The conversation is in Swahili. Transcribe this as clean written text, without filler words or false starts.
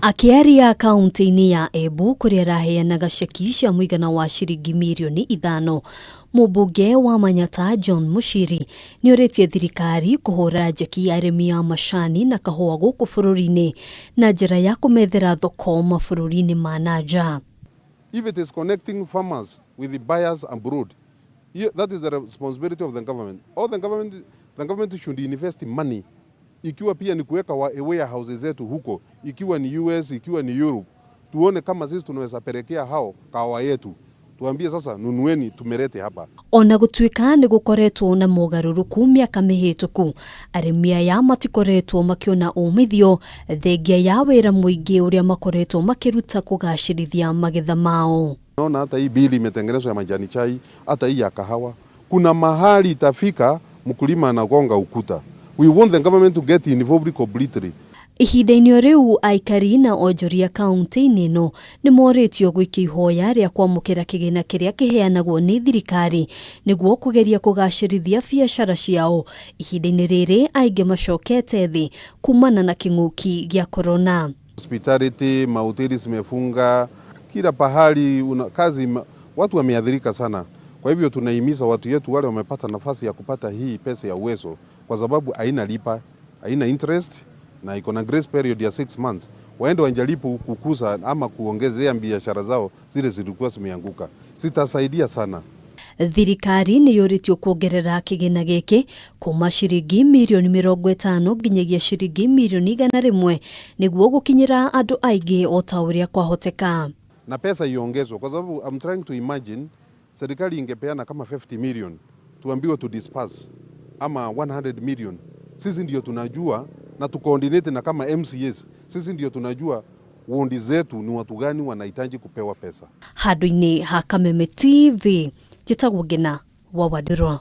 Akiaria kaunti-ini ya Embu kuria raheanaga ceki cia muigana wa ciringi milioni 5, mumbunge wa Manyatta John Muchiri ni oretie thirikari kuhura njeki arimi ya macani na kahua guku bururi-ini na njira ya kumethera thoko mabururi-ini ma nanja. If it is connecting farmers with the buyers abroad, that is the responsibility of the government. All the government should invest money. Ikiwa pia ni kuweka warehouses zetu huko, ikiwa ni US, ikiwa ni Europe, tuone kama sisi tunaweza pelekea hao kahua yetu. Tuambie sasa nunueni tumerete hapa. Ona gutuika ni gukoretwo na mogaruruku miaka mihituku, arimi aya matikoretwo makiona umithio thengia ya wira muingi uria makoretwo makiruta kugacirithia magetha mao. Naona hata hii bili imetengenezwa ya majani chai, hata hii ya kahawa. Kuna mahali itafika mkulima anagonga ukuta. We want the government to get involved completely. Ihinda-inĩ riu icarie na onjoria kaunti-inĩ ĩno nĩ moretio gũikia ihoya rĩa kwamũkĩra kĩgĩna kĩrĩa kĩheanagwo nĩ thirikari nĩguo kũgeria kũgacĩrithia biacara ciao. Ihinda-inĩ rĩrĩ aingĩ macokete thĩ kumana na kĩng'ũki gĩa corona. Hospitality, mahoteli zimefunga, kila pahali kazi, watu wameathirika sana. Kwa hivyo tunahimiza watu yetu wale wamepata nafasi ya kupata hii pesa ya uwezo, kwa sababu haina lipa, haina interest na iko na grace period ya 6 months. Waende wanjalipo kukuza ama kuongezea biashara zao zile zilikuwa zimeanguka. Sitasaidia sana. Thirikari nĩ yoritio kuongerera kĩgĩna gĩkĩ kuma ciringi milioni 50 nginyagia ciringi milioni 100 nĩguo gũkinyĩra andũ aingĩ o ta ũrĩa kwahoteka. Na pesa iongezwe kwa sababu I'm trying to imagine serikali ingepeana kama 50 million tuambiwe to disperse ama 100 million. Sisi ndio tunajua na tukoordinate na kama MCS. Sisi ndio tunajua wondi zetu ni watu gani wanahitaji kupewa pesa. Handũ-inĩ ha Kameme TV, njĩtagwo Ngina wa Waduro.